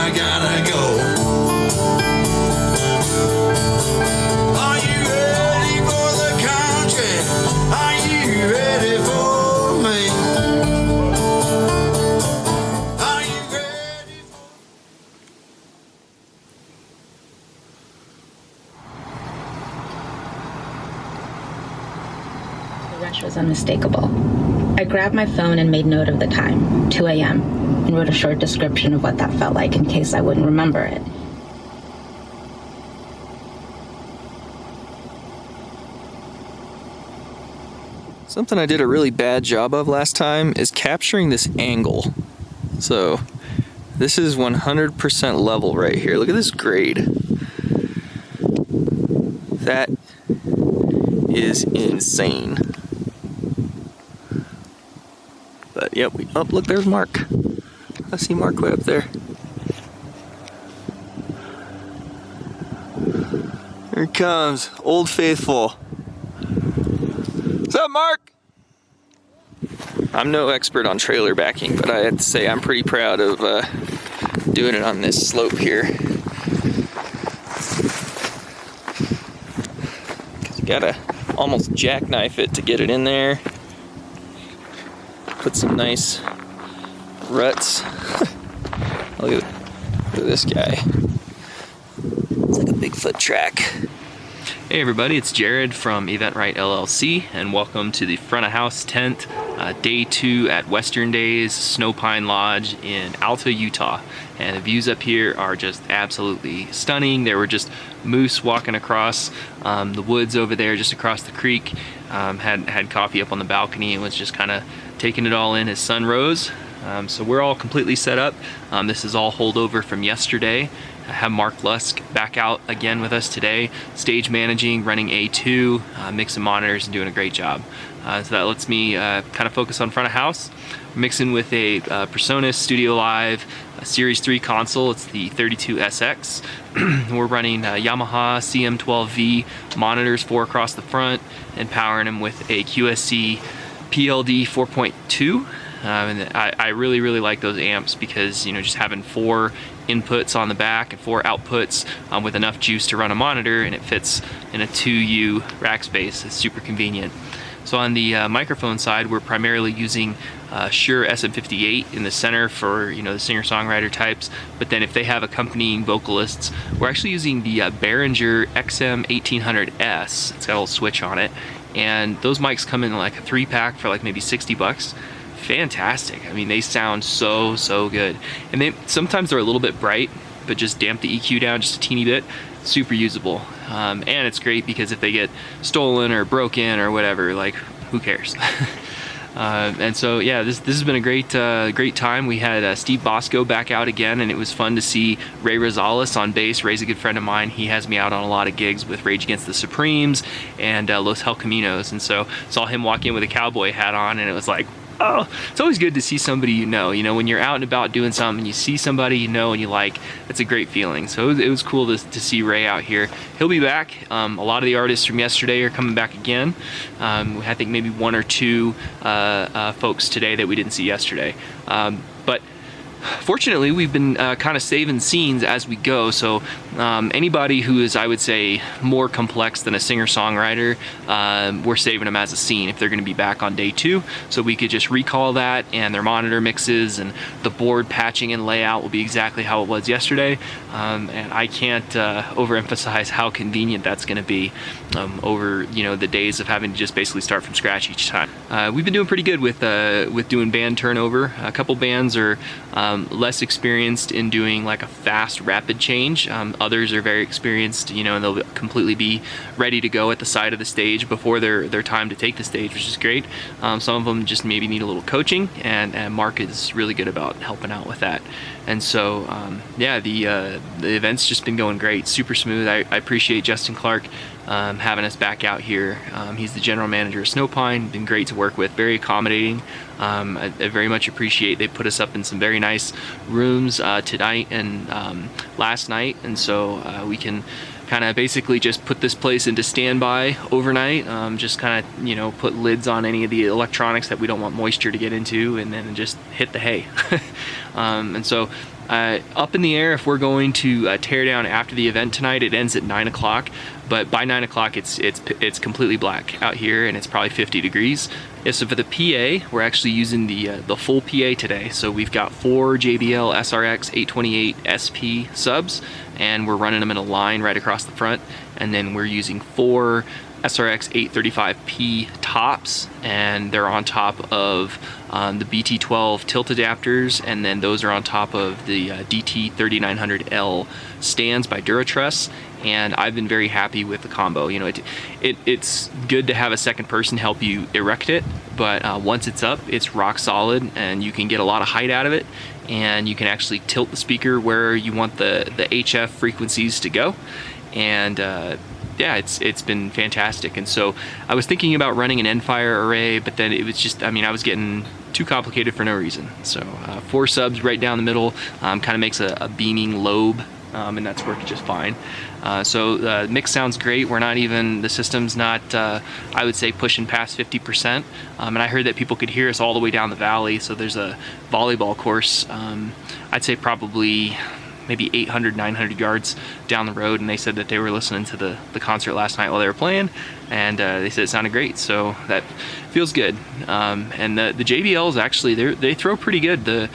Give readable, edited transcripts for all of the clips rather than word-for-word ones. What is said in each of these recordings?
I gotta go. Are you ready for the country? Are you ready for me? Are you ready for... The rush was unmistakable. I grabbed my phone and made note of the time, 2 a.m., and wrote a short description of what that felt like in case I wouldn't remember it. Something I did a really bad job of last time is capturing this angle. So this is 100% level right here. Look at this grade. That is insane. But yep, oh look, there's Mark. I see Mark way up there. Here he comes, Old Faithful. What's up, Mark? I'm no expert on trailer backing, but I have to say I'm pretty proud of doing it on this slope here. You gotta almost jackknife it to get it in there. Put some nice ruts. look at this guy. It's like a Bigfoot track. Hey everybody, it's Jared from Eventbrite LLC, and welcome to the front of house tent, day 2 at Western Days Snowpine Lodge in Alta, Utah. And the views up here are just absolutely stunning. There were just moose walking across the woods over there, just across the creek. Had coffee up on the balcony and was just kind of taking it all in as sun rose. So we're all completely set up. This is all holdover from yesterday. I have Mark Lusk back out again with us today, stage managing, running A2, mixing monitors, and doing a great job. So that lets me kind of focus on front of house. Mixing with a PreSonus Studio Live Series 3 console. It's the 32SX. We're running Yamaha CM12V monitors, 4 across the front, and powering them with a QSC PLD 4.2. And I really like those amps because, you know, just having 4 inputs on the back and 4 outputs with enough juice to run a monitor, and it fits in a 2U rack space. It's super convenient. So on the microphone side, we're primarily using Shure SM58 in the center for, you know, the singer-songwriter types. But then if they have accompanying vocalists, we're actually using the Behringer XM1800S. It's got a little switch on it, and those mics come in like a 3-pack for like maybe $60. Fantastic. I mean, they sound so good. And sometimes they're a little bit bright, but just damp the EQ down just a teeny bit. Super usable. And it's great because if they get stolen or broken or whatever, like, who cares? And so yeah, this has been a great time. We had Steve Bosco back out again, and it was fun to see Ray Rosales on bass. Ray's a good friend of mine. He has me out on a lot of gigs with Rage Against the Supremes and Los El Caminos, and so saw him walk in with a cowboy hat on, and it was like, oh, it's always good to see somebody you know. You know, when you're out and about doing something, you see somebody you know and you like, it's a great feeling. So it was cool to see Ray out here. He'll be back. A lot of the artists from yesterday are coming back again. I think maybe 1 or 2 folks today that we didn't see yesterday. But fortunately, we've been kind of saving scenes as we go, so anybody who is, I would say, more complex than a singer-songwriter, we're saving them as a scene if they're going to be back on day 2, so we could just recall that, and their monitor mixes and the board patching and layout will be exactly how it was yesterday. And I can't overemphasize how convenient that's going to be over, you know, the days of having to just basically start from scratch each time. We've been doing pretty good with doing band turnover. A couple bands are less experienced in doing like a fast, rapid change. Others are very experienced, you know, and they'll completely be ready to go at the side of the stage before their time to take the stage, which is great. Some of them just maybe need a little coaching, and Mark is really good about helping out with that. And so, yeah, the event's just been going great, super smooth. I appreciate Justin Clark having us back out here. He's the general manager of Snowpine, been great to work with, very accommodating. I very much appreciate they put us up in some very nice rooms tonight and last night, and so we can kind of basically just put this place into standby overnight, just kind of, you know, put lids on any of the electronics that we don't want moisture to get into, and then just hit the hay. And so Up in the air if we're going to tear down after the event tonight. It ends at 9 o'clock, but by 9 o'clock it's completely black out here, and it's probably 50 degrees. Yeah, so for the PA, we're actually using the full PA today. So we've got 4 JBL SRX 828 SP subs, and we're running them in a line right across the front. And then we're using 4 SRX 835P tops, and they're on top of the BT12 tilt adapters, and then those are on top of the DT3900L stands by Duratruss. And I've been very happy with the combo. You know, it's good to have a second person help you erect it, but once it's up, it's rock solid, and you can get a lot of height out of it, and you can actually tilt the speaker where you want the HF frequencies to go. And yeah, it's been fantastic. And so I was thinking about running an Endfire array, but then it was just, I mean, I was getting too complicated for no reason. So 4 subs right down the middle kind of makes a beaming lobe, and that's worked just fine. So the mix sounds great. We're not even, the system's not, I would say, pushing past 50%. And I heard that people could hear us all the way down the valley. So there's a volleyball course, I'd say probably maybe 800, 900 yards down the road, and they said that they were listening to the concert last night while they were playing, and they said it sounded great, so that feels good. And the JBLs actually, they throw pretty good. They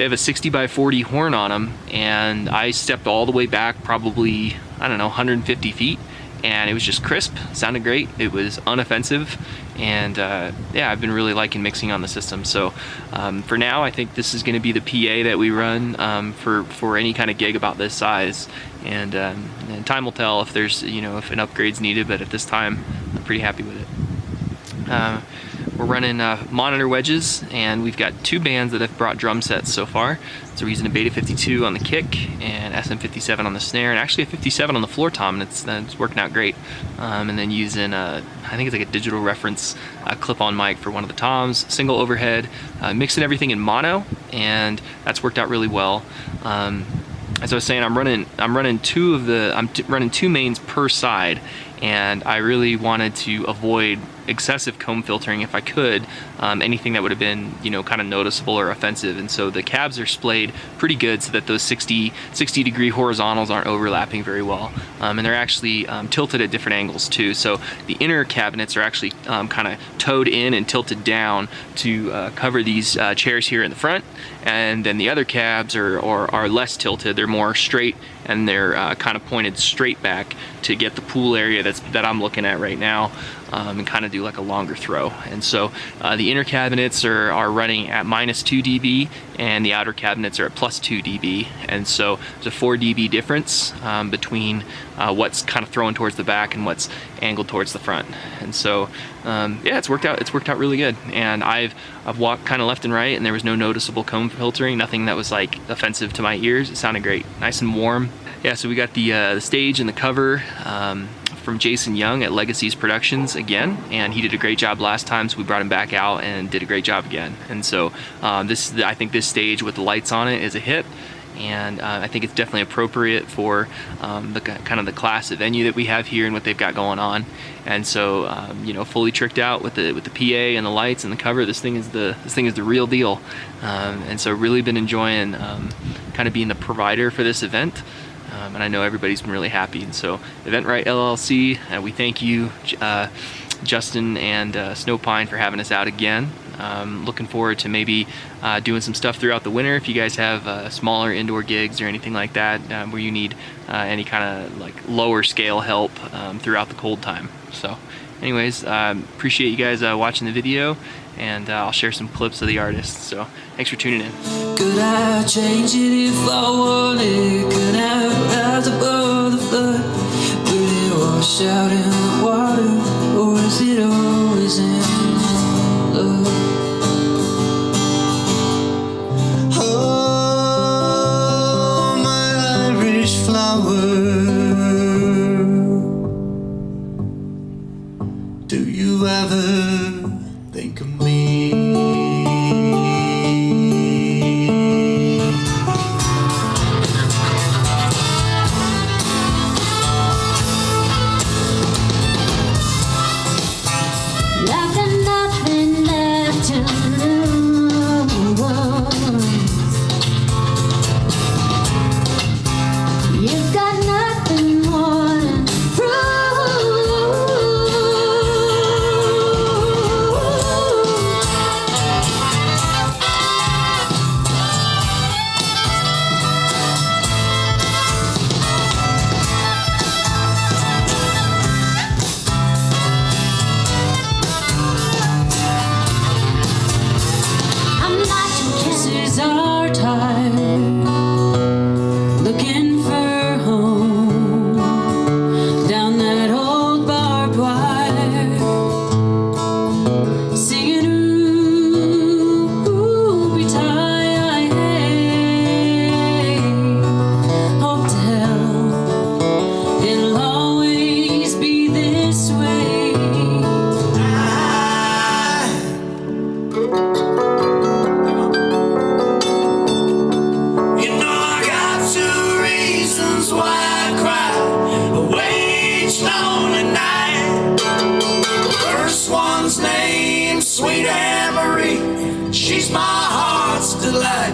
have a 60x40 horn on them, and I stepped all the way back probably, I don't know, 150 feet, and it was just crisp, sounded great, it was unoffensive, and yeah, I've been really liking mixing on the system. So for now, I think this is going to be the PA that we run for any kind of gig about this size, and time will tell if there's, you know, if an upgrade's needed, but at this time I'm pretty happy with it. We're running monitor wedges, and we've got 2 bands that have brought drum sets so far. So we're using a Beta 52 on the kick and SM57 on the snare, and actually a 57 on the floor tom, and it's working out great. And then using I think it's like a digital reference clip-on mic for one of the toms, single overhead, mixing everything in mono, and that's worked out really well. As I was saying, I'm running 2 mains per side, and I really wanted to avoid excessive comb filtering if I could, anything that would have been, you know, kind of noticeable or offensive. And so the cabs are splayed pretty good so that those 60 degree horizontals aren't overlapping very well, and they're actually tilted at different angles too. So the inner cabinets are actually kind of towed in and tilted down to cover these chairs here in the front, and then the other cabs are less tilted. They're more straight, and they're kind of pointed straight back to get the pool area that I'm looking at right now, and kind of do like a longer throw. And so the inner cabinets are running at -2 dB, and the outer cabinets are at +2 dB. And so there's a 4 dB difference between what's kind of thrown towards the back and what's angled towards the front. And so yeah, it's worked out really good. And I've walked kind of left and right, and there was no noticeable comb filtering, nothing that was like offensive to my ears. It sounded great, nice and warm. Yeah, so we got the stage and the cover from Jason Young at Legacies Productions again, and he did a great job last time, so we brought him back out and did a great job again. And so I think this stage with the lights on it is a hit, and I think it's definitely appropriate for the kind of the class of venue that we have here and what they've got going on. And so you know, fully tricked out with the PA and the lights and the cover, this thing is the real deal. And so really been enjoying kind of being the provider for this event. And I know everybody's been really happy. And so Eventbrite LLC, we thank you, Justin and Snowpine, for having us out again. Looking forward to maybe doing some stuff throughout the winter if you guys have smaller indoor gigs or anything like that, where you need any kind of like lower scale help throughout the cold time. So anyways, appreciate you guys watching the video, and I'll share some clips of the artists. So thanks for tuning in. Could I change it if I wanted? Could I rise above the flood? Will it wash out in the water, or is it always in love? Oh, my Irish flower, do you ever think of me? reasons why I cry away each lonely night. First one's named Sweet Anne Marie, she's my heart's delight.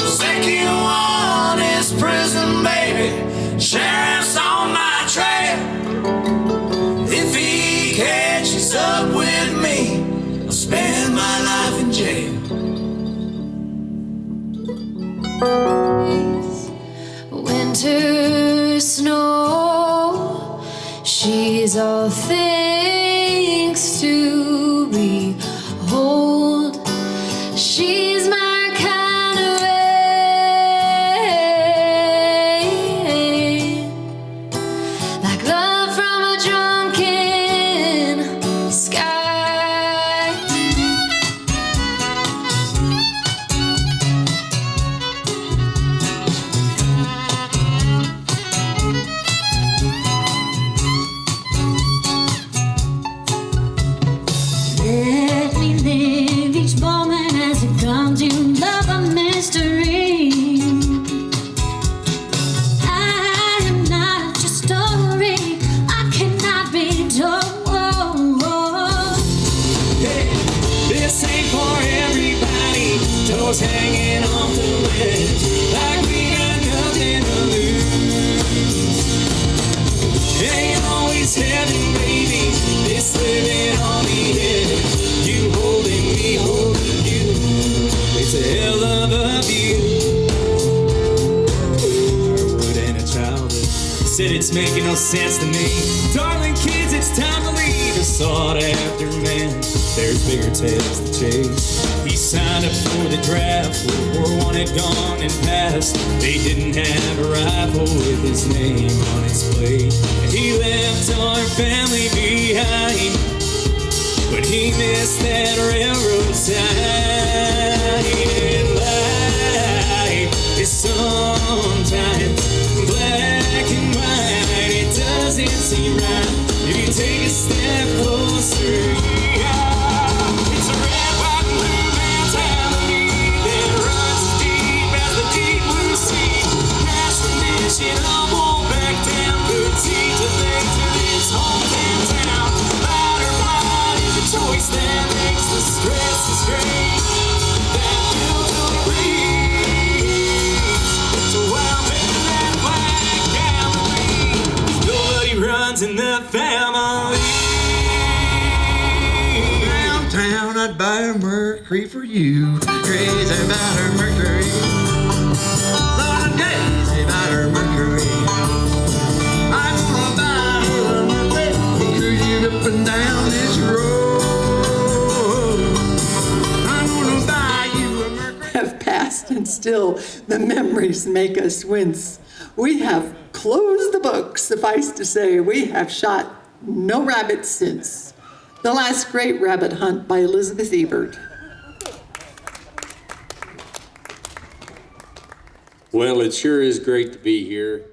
Second one is Prison Baby, sheriff's on my trail. If he catches up with me, I'll spend my life in jail. Winter snow, she's all things to behold. She's my kind of rain, like love from a drunken sky. Let me live each moment as it comes. You love a mystery. I am not your story. I cannot be told. This ain't for everybody. Toes hanging off the ledge, like we got nothing to lose. Ain't always heaven, baby. This living on the edge. You holding me, holding you. It's a hell of a view. Firewood and a childhood. Said it's making no sense to me. Darling kids, it's time to leave. A sought after man. There's bigger tales to chase. He signed up for the draft. World War I had gone and passed. They didn't have a rifle with his name on his plate. He left our family behind, but he missed that railroad sign. And life is sometimes black and white. It doesn't seem right if you take a step closer. Yeah, it's a red, white, and blue mentality that runs as deep as the deep blue sea. Past the mission, I won't back down. Good seed to make to this hometown town. Light or blind is a choice that makes the stress is great. That guilt will breeze. So I'll make that flag gallery. Nobody runs in the family. Downtown, I'd buy a Mercury for you. Crazy about her Mercury. Lord, I'm crazy about her Mercury. I'm gonna buy her a Mercury. Cruise up and down this road. I'm gonna buy you a Mercury. Have passed, and still the memories make us wince. We have closed the book, suffice to say, we have shot no rabbits since. The Last Great Rabbit Hunt by Elizabeth Ebert. Well, it sure is great to be here.